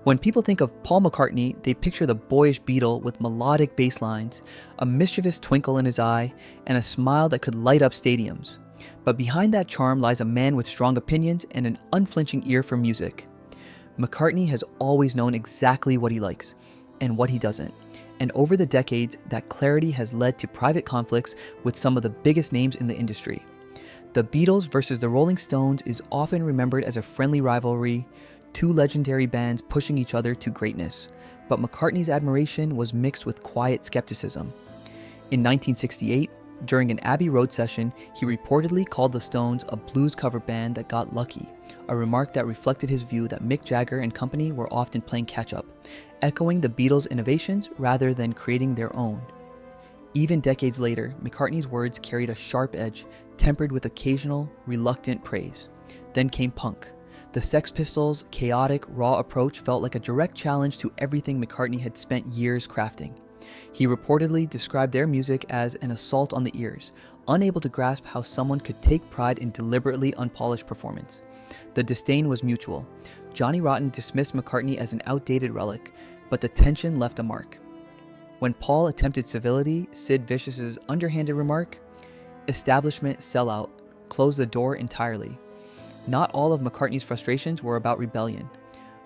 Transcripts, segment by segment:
When people think of Paul McCartney, they picture the boyish Beatle with melodic bass lines, a mischievous twinkle in his eye, and a smile that could light up stadiums. But behind that charm lies a man with strong opinions and an unflinching ear for music. McCartney has always known exactly what he likes and what he doesn't. And over the decades, that clarity has led to private conflicts with some of the biggest names in the industry. The Beatles versus the Rolling Stones is often remembered as a friendly rivalry, two legendary bands pushing each other to greatness. But McCartney's admiration was mixed with quiet skepticism. In 1968, during an Abbey Road session, he reportedly called the Stones a blues cover band that got lucky, a remark that reflected his view that Mick Jagger and company were often playing catch-up, echoing the Beatles' innovations rather than creating their own. Even decades later, McCartney's words carried a sharp edge, tempered with occasional, reluctant praise. Then came punk. The Sex Pistols' chaotic, raw approach felt like a direct challenge to everything McCartney had spent years crafting. He reportedly described their music as an assault on the ears, unable to grasp how someone could take pride in deliberately unpolished performance. The disdain was mutual. Johnny Rotten dismissed McCartney as an outdated relic, but the tension left a mark. When Paul attempted civility, Sid Vicious's underhanded remark, "Establishment sellout," closed the door entirely. Not all of McCartney's frustrations were about rebellion.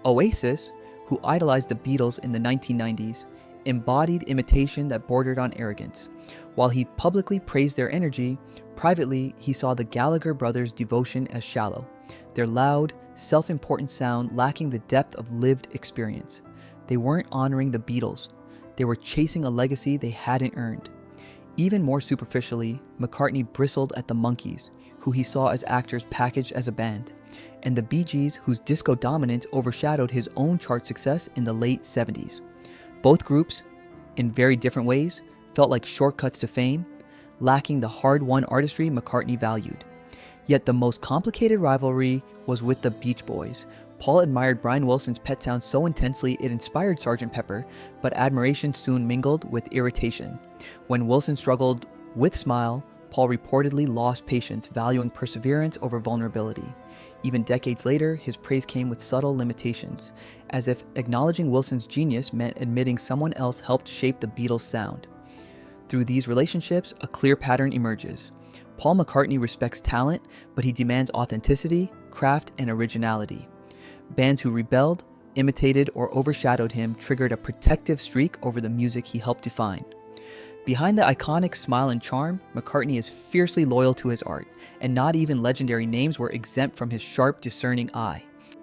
Oasis, who idolized the Beatles in the 1990s, embodied imitation that bordered on arrogance. While he publicly praised their energy, privately he saw the Gallagher brothers' devotion as shallow, their loud, self-important sound lacking the depth of lived experience. They weren't honoring the Beatles. They were chasing a legacy they hadn't earned. Even more superficially, McCartney bristled at the Monkees, who he saw as actors packaged as a band, and the Bee Gees, whose disco dominance overshadowed his own chart success in the late 70s. Both groups, in very different ways, felt like shortcuts to fame, lacking the hard-won artistry McCartney valued. Yet the most complicated rivalry was with the Beach Boys. Paul admired Brian Wilson's pet sound so intensely it inspired Sgt. Pepper, but admiration soon mingled with irritation. When Wilson struggled with Smile, Paul reportedly lost patience, valuing perseverance over vulnerability. Even decades later, his praise came with subtle limitations, as if acknowledging Wilson's genius meant admitting someone else helped shape the Beatles' sound. Through these relationships, a clear pattern emerges. Paul McCartney respects talent, but he demands authenticity, craft, and originality. Bands who rebelled, imitated, or overshadowed him triggered a protective streak over the music he helped define. Behind the iconic smile and charm, McCartney is fiercely loyal to his art, and not even legendary names were exempt from his sharp, discerning eye.